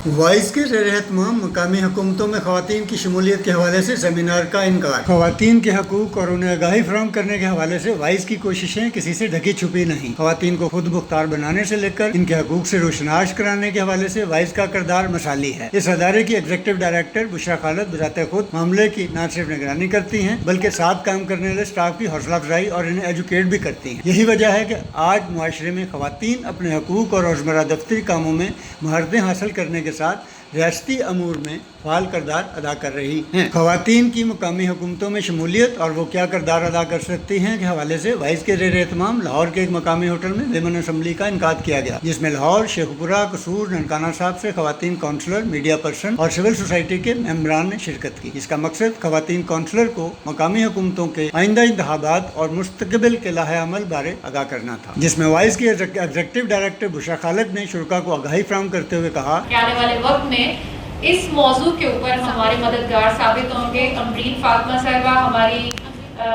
Voice کے زیر اہتمام مقامی حکومتوں میں خواتین کی شمولیت کے حوالے سے سیمینار کا انعقاد۔ خواتین کے حقوق اور انہیں آگاہی فراہم کرنے کے حوالے سے وائس کی کوششیں کسی سے ڈھکی چھپی نہیں۔ خواتین کو خود مختار بنانے سے لے کر ان کے حقوق سے روشناس کرانے کے حوالے سے وائس کا کردار مثالی ہے۔ اس ادارے کی ایگزیکٹو ڈائریکٹر بشرا خالد بذات خود معاملے کی نہ صرف نگرانی کرتی ہیں بلکہ ساتھ کام کرنے والے اسٹاف کی حوصلہ افزائی اور انہیں ایجوکیٹ بھی کرتی ہیں۔ یہی وجہ ہے کہ آج معاشرے میں خواتین اپنے حقوق اور روزمرہ دفتری کاموں میں مہارتیں حاصل کرنے کے ساتھ ریاستی امور میں فعال کردار ادا کر رہی ہیں۔ خواتین کی مقامی حکومتوں میں شمولیت اور وہ کیا کردار ادا کر سکتی ہیں کے حوالے سے وائس کے زیر اہتمام لاہور کے ایک مقامی ہوٹل میں ویمن اسمبلی کا انعقاد کیا گیا، جس میں لاہور، شیخ پورہ، قصور، ننکانہ صاحب سے خواتین کونسلر، میڈیا پرسن اور سول سوسائٹی کے ممبران نے شرکت کی، جس کا مقصد خواتین کونسلر کو مقامی حکومتوں کے آئندہ انتخابات اور مستقبل کے لائحہ عمل بارے آگاہ کرنا تھا، جس میں وائس کی ایگزیکٹو ڈائریکٹر بشرا خالد نے شرکاء کو آگاہی فراہم کرتے ہوئے کہا کہ آنے والے وقت میں اس موضوع کے اوپر ہمارے مددگار ثابت ہوں گے۔ امبرین فاطمہ صاحبہ ہماری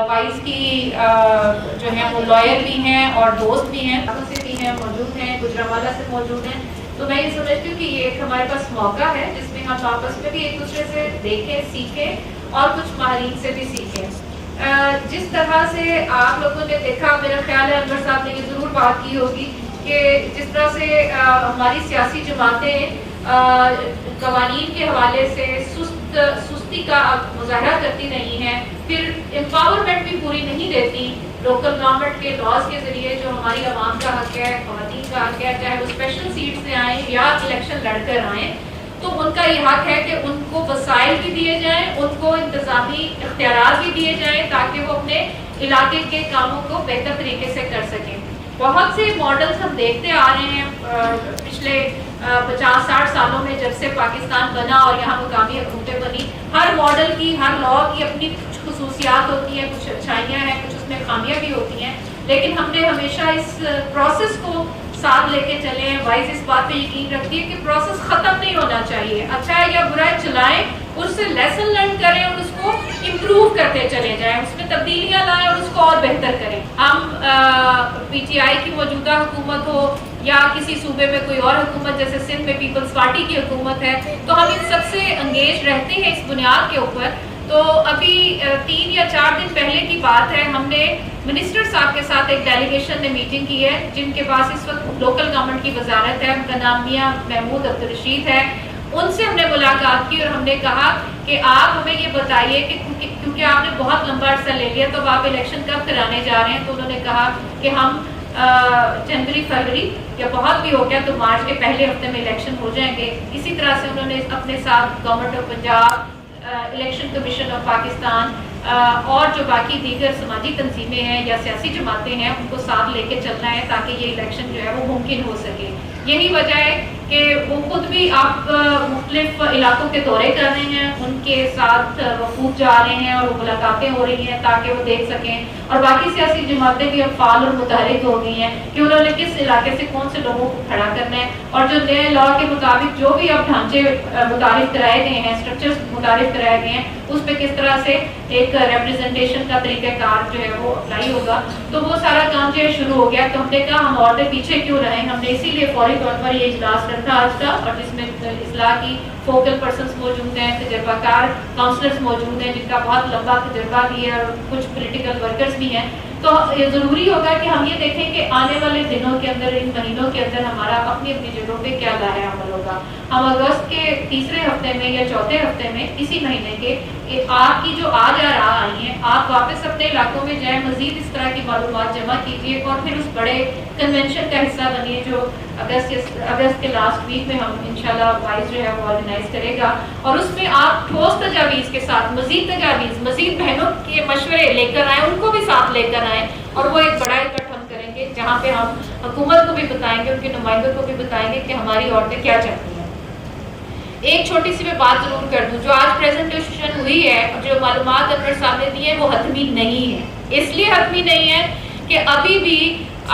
وائس کی جو ہیں وہ لائر بھی ہیں اور دوست بھی ہیں، سے بھی ہیں، موجود ہیں، گجرانوالہ سے موجود ہیں۔ تو میں یہ سمجھتی ہوں کہ یہ ایک ہمارے پاس موقع ہے جس میں ہم آپس میں بھی ایک دوسرے سے دیکھیں، سیکھیں اور کچھ ماہرین سے بھی سیکھیں۔ جس طرح سے آپ لوگوں نے دیکھا، میرا خیال ہے انور صاحب نے یہ ضرور بات کی ہوگی کہ جس طرح سے ہماری سیاسی جماعتیں قوانین کے حوالے سے سستی کا مظاہرہ کرتی رہی ہیں، پھر امپاورمنٹ بھی پوری نہیں دیتی لوکل گورنمنٹ کے لاز کے ذریعے جو ہماری عوام کا حق ہے، خواتین کا حق ہے، چاہے وہ اسپیشل سیٹ سے آئیں یا الیکشن لڑ کر آئیں، تو ان کا یہ حق ہے کہ ان کو وسائل بھی دیے جائیں، ان کو انتظامی اختیارات بھی دیے جائیں تاکہ وہ اپنے علاقے کے کاموں کو بہتر طریقے سے کر سکیں۔ بہت سے ماڈلز ہم دیکھتے آ رہے ہیں پچھلے 50-60 سالوں میں جب سے پاکستان بنا اور یہاں مقامی حکومتیں بنی، ہر ماڈل کی، ہر لا کی اپنی کچھ خصوصیات ہوتی ہیں، کچھ اچھائیاں ہیں، کچھ اس میں خامیاں بھی ہوتی ہیں، لیکن ہم نے ہمیشہ اس پروسیس کو ساتھ لے کے چلے ہیں۔ وائس اس بات پہ یقین رکھتی ہے کہ پروسیس ختم نہیں ہونا چاہیے، اچھا یا برا چلائیں، اس سے لیسن لرن کریں اور اس کو امپروو کرتے چلے جائیں، اس میں تبدیلیاں لائیں اور اس کو اور بہتر کریں۔ ہم پی ٹی آئی کی موجودہ حکومت ہو یا کسی صوبے میں کوئی اور حکومت، جیسے سندھ میں پیپلز پارٹی کی حکومت ہے، تو ہم ان سب سے انگیج رہتے ہیں اس بنیاد کے اوپر۔ تو ابھی 3 یا 4 دن پہلے کی بات ہے، ہم نے منسٹر صاحب کے ساتھ ایک ڈیلیگیشن نے میٹنگ کی ہے، جن کے پاس اس وقت لوکل گورنمنٹ کی وزارت ہے، ان کا نام میاں محمود عبدالرشید ہے۔ ان سے ہم نے ملاقات کی اور ہم نے کہا کہ آپ ہمیں یہ بتائیے کہ کیونکہ آپ نے بہت لمبا عرصہ لے لیا، تو آپ الیکشن کب کرانے جا رہے ہیں؟ تو انہوں نے کہا کہ ہم جنوری، فروری یا بہت بھی ہو گیا تو مارچ کے پہلے ہفتے میں الیکشن ہو جائیں گے۔ اسی طرح سے انہوں نے اپنے ساتھ government of Punjab, election commission of Pakistan اور جو باقی دیگر سماجی تنظیمیں ہیں یا سیاسی جماعتیں ہیں، ان کو ساتھ لے کے چلنا ہے تاکہ یہ الیکشن جو ہے وہ ممکن ہو سکے۔ یہی وجہ ہے کہ وہ خود بھی آپ مختلف علاقوں کے دورے کر رہے ہیں، ان کے ساتھ وفود جا رہے ہیں اور وہ ملاقاتیں ہو رہی ہیں تاکہ وہ دیکھ سکیں، اور باقی سیاسی جماعتیں بھی اب فعال اور متحرک ہو گئی ہیں کہ انہوں نے کس علاقے سے کون سے لوگوں کو کھڑا کرنا ہے، اور جو نئے لا کے مطابق جو بھی اب ڈھانچے متعارف کرائے گئے ہیں، اسٹرکچرز متعارف کرائے گئے ہیں، اس پہ کس طرح سے ایک ریپرزنٹیشن کا طریقہ کار جو ہے وہ اپلائی ہوگا۔ تو وہ سارا کام جو ہے شروع ہو گیا۔ تو ہم نے کہا ہم عورتیں پیچھے کیوں رہیں، ہم نے اسی لیے فوری طور پر یہ اجلاس رکھا آج کا، اور جس میں اصلاح کی فوکل پرسنز موجود ہیں، تجربہ کار کاؤنسلرز موجود ہیں جن کا بہت لمبا تجربہ بھی ہے، اور کچھ پولیٹیکل ورکرز بھی ہیں۔ تو یہ ضروری ہوگا کہ ہم یہ دیکھیں کہ آنے والے دنوں کے اندر، ان مہینوں کے اندر ہمارا اپنی اپنی جگہوں پہ کیا لائحہ عمل ہوگا۔ ہم اگست کے تیسرے ہفتے میں یا چوتھے ہفتے میں اسی مہینے کے آپ کی جو آج راہ آئی ہیں، آپ واپس اپنے علاقوں میں جائیں، مزید اس طرح کی معلومات جمع کیجیے اور پھر اس بڑے کنونشن کا حصہ بنیے جو اگست کے لاسٹ ویک میں ہم انشاءاللہ وائس جو ہے وہ آرگنائز کرے گا، اور اس میں آپ ٹھوس تجاویز کے ساتھ مزید تجاویز، مزید بہنوں کے مشورے لے کر آئیں، ان کو بھی ساتھ لے کر آئیں، اور وہ ایک بڑا اکٹھ ہم کریں گے جہاں پہ ہم حکومت کو بھی بتائیں گے، ان کے نمائندوں کو بھی بتائیں گے کہ ہماری عورتیں کیا چاہتی ہیں۔ ایک چھوٹی سی میں بات ضرور کر دوں، جو آج پریزنٹیشن ہوئی ہے، جو معلومات انور صاحب نے دی ہیں، وہ حتمی نہیں ہے۔ اس لیے حتمی نہیں ہے کہ ابھی بھی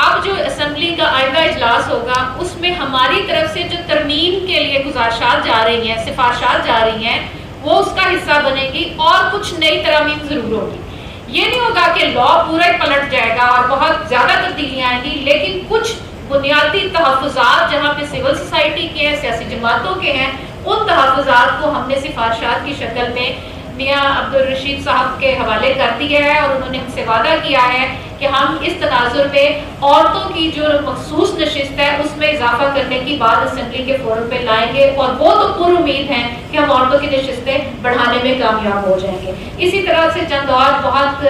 اب جو اسمبلی کا آئندہ اجلاس ہوگا، اس میں ہماری طرف سے جو ترمیم کے لیے گزارشات جا رہی ہیں، سفارشات جا رہی ہیں، وہ اس کا حصہ بنے گی، اور کچھ نئی ترامیم ضرور ہوگی۔ یہ نہیں ہوگا کہ لا پورا پلٹ جائے گا اور بہت زیادہ تبدیلیاں آئیں گی، لیکن کچھ بنیادی تحفظات جہاں پہ میں سول سوسائٹی کے ہیں، سیاسی جماعتوں کے ہیں، ان تحفظات کو ہم نے سفارشات کی شکل میں میاں عبدالرشید صاحب کے حوالے کر دیا ہے، اور انہوں نے ہم سے وعدہ کیا ہے کہ ہم اس تناظر میں عورتوں کی جو مخصوص نشست ہے اس میں اضافہ کرنے کی بات اسمبلی کے فورم پہ لائیں گے، اور وہ تو پر امید ہیں کہ ہم عورتوں کی نشستیں بڑھانے میں کامیاب ہو جائیں گے۔ اسی طرح سے چند اور بہت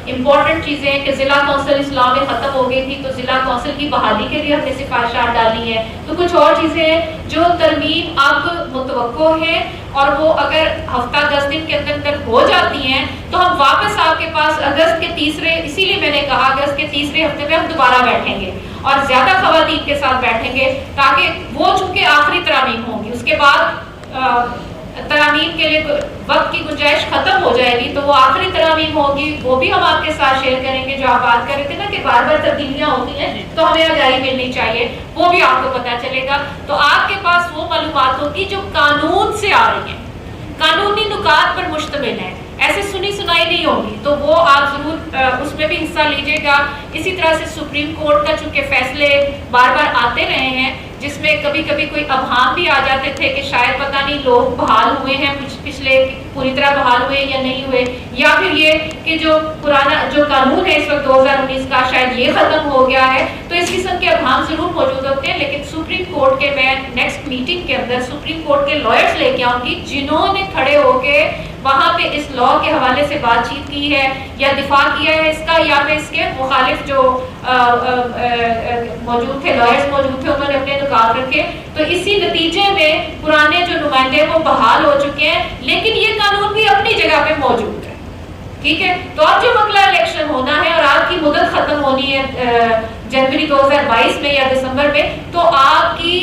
امپورٹنٹ چیزیں ہیں کہ ضلع کونسل اصلاح میں ختم ہو گئی تھی تو ضلع کونسل کی بحالی کے لیے ہم نے سفارشات ڈالی ہیں، تو کچھ اور چیزیں ہیں جو ترمیم اب متوقع ہے، اور وہ اگر ہفتہ 10 دن کے اندر ہو جاتی ہیں تو ہم واپس آپ کے پاس اگست کے تیسرے، اسی لیے میں نے کہا اگست کے تیسرے ہفتے میں ہم دوبارہ بیٹھیں گے اور زیادہ خواتین کے ساتھ بیٹھیں گے، تاکہ وہ چونکہ آخری ترامیم ہوں گی، اس کے بعد ترامیم کے لیے وقت کی گنجائش ختم ہو جائے گی، تو وہ آخری ترامیم ہوگی، وہ بھی ہم آپ کے ساتھ شیئر کریں گے۔ جو آپ بات کر رہے تھے نا کہ بار بار تبدیلیاں ہوتی ہیں تو ہمیں آگاہی ملنی چاہیے، وہ بھی آپ کو پتہ چلے گا، تو آپ کے پاس وہ معلومات ہوگی جو قانون سے آ رہی ہیں، قانونی نکات پر مشتمل ہے، ایسے سنی سنائی نہیں ہوگی، تو وہ آپ ضرور اس میں بھی حصہ لیجیے گا۔ اسی طرح سے سپریم کورٹ کا چونکہ فیصلے بار بار آتے رہے ہیں، جس میں کبھی کبھی کوئی ابہام بھی آ جاتے تھے کہ شاید پتہ نہیں لوگ بحال ہوئے ہیں پچھلے پوری طرح بحال ہوئے یا نہیں ہوئے، یا پھر یہ کہ جو پرانا جو قانون ہے اس وقت 2019 کا شاید یہ ختم ہو گیا ہے، تو اس قسم کے ابہام ضرور موجود ہوتے ہیں، لیکن سپریم کورٹ کے میں نیکسٹ میٹنگ کے اندر سپریم کورٹ کے لائرز لے کے آؤں گی جنہوں نے کھڑے ہو کے وہاں پہ اس لاء کے حوالے سے بات چیت کی ہے یا دفاع کیا ہے اس کا، یا پھر اس کے مخالف جو موجود تھے، لائرز موجود تھے، انہوں نے اپنے نکات رکھے، تو اسی نتیجے میں پرانے جو نمائندے وہ بحال ہو چکے ہیں، لیکن یہ قانون بھی اپنی جگہ پہ موجود ہے، ٹھیک ہے۔ تو اب جو اگلا الیکشن ہونا ہے اور آپ کی مدت ختم ہونی ہے جنوری 2022 میں یا دسمبر میں، تو آپ کی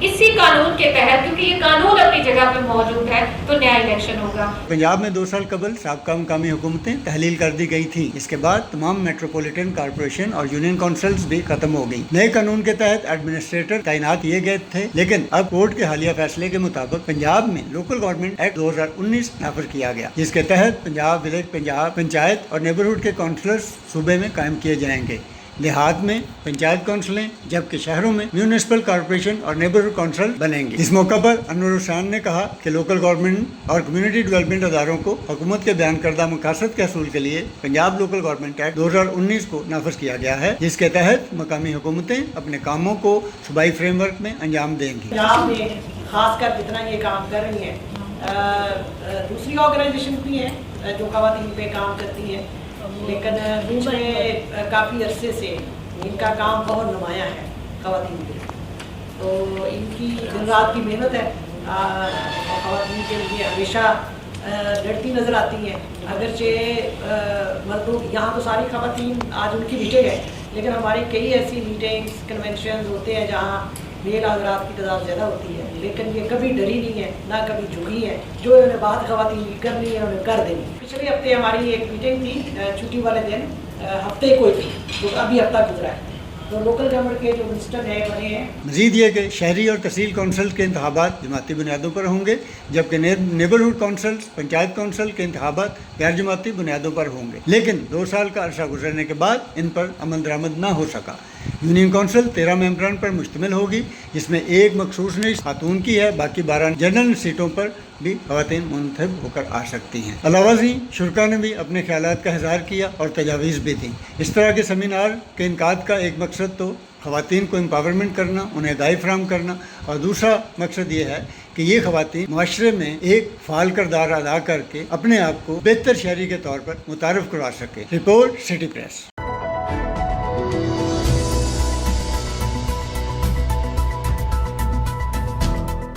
اسی قانون کے تحت، کیونکہ یہ قانون اپنی جگہ پہ موجود ہے، تو نیا الیکشن ہوگا۔ پنجاب میں 2 سال قبل سابقہ مقامی حکومتیں تحلیل کر دی گئی تھیں، اس کے بعد تمام میٹروپولیٹن کارپوریشن اور یونین کونسلز بھی ختم ہو گئی۔ نئے قانون کے تحت ایڈمنسٹریٹر تعینات کیے گئے تھے، لیکن اب کورٹ کے حالیہ فیصلے کے مطابق پنجاب میں لوکل گورنمنٹ ایکٹ 2019 نافذ کیا گیا، جس کے تحت پنجاب ولیج پنجاب پنچایت اور نیبرہڈ کے کونسلرز صوبے میں قائم کیے جائیں گے۔ دیہات میں پنچایت کونسلیں، جبکہ شہروں میں میونسپل کارپوریشن اور نیبرہڈ کونسل بنیں گے۔ اس موقع پر انور حسین نے کہا کہ لوکل گورنمنٹ اور کمیونٹی ڈیولپمنٹ اداروں کو حکومت کے بیان کردہ مقاصد کے حصول کے لیے پنجاب لوکل گورنمنٹ ایکٹ 2019 کو نافذ کیا گیا ہے، جس کے تحت مقامی حکومتیں اپنے کاموں کو صوبائی فریم ورک میں انجام دیں گی۔ پنجاب میں خاص کر جتنا یہ کام کر رہی ہیں، دوسری آرگنائزیشن بھی ہیں جو خواتین پہ کام کرتی ہیں، لیکن دوسرے کافی عرصے سے ان کا کام بہت نمایاں ہے خواتین پہ، تو ان کی دن رات کی محنت ہے، خواتین کے لیے ہمیشہ لڑتی نظر آتی ہیں، اگرچہ مردوں یہاں تو ساری خواتین آج ان کی میٹنگ ہے، لیکن ہماری کئی ایسی میٹنگز کنونشنز ہوتے ہیں جہاں میل حضرات کی تعداد زیادہ ہوتی ہے، لیکن یہ کبھی ڈری نہیں ہے، نہ کبھی جھکی ہے، جو انہوں نے بات خواتین کی کرنی ہے انہیں کر دینی۔ پچھلے ہفتے ہماری ایک میٹنگ تھی، چھٹی والے دن ہفتے کو تھی، جو ابھی ہفتہ گزرا ہے، تو لوکل گورنمنٹ کے جو منسٹر ہیں بنے ہیں۔ مزید یہ کہ شہری اور تحصیل کونسل کے انتخابات جماعتی بنیادوں پر ہوں گے، جبکہ نیبرہڈ کونسلز پنچایت کونسل کے انتخابات غیر جماعتی بنیادوں پر ہوں گے، لیکن 2 سال کا عرصہ گزرنے کے بعد ان پر عمل درآمد نہ ہو سکا۔ یونین کونسل 13 ممبران پر مشتمل ہوگی، جس میں ایک مخصوص نشست خاتون کی ہے، باقی 12 جنرل سیٹوں پر بھی خواتین منتخب ہو کر آ سکتی ہیں۔ علاوہ ازیں شرکا نے بھی اپنے خیالات کا اظہار کیا اور تجاویز بھی دیں۔ اس طرح کے سیمینار کے انعقاد کا ایک مقصد تو خواتین کو امپاورمنٹ کرنا، انہیں آگاہی فراہم کرنا، اور دوسرا مقصد یہ ہے کہ یہ خواتین معاشرے میں ایک فعال کردار ادا کر کے اپنے آپ کو بہتر شہری کے طور پر متعارف کروا سکے۔ Report city press.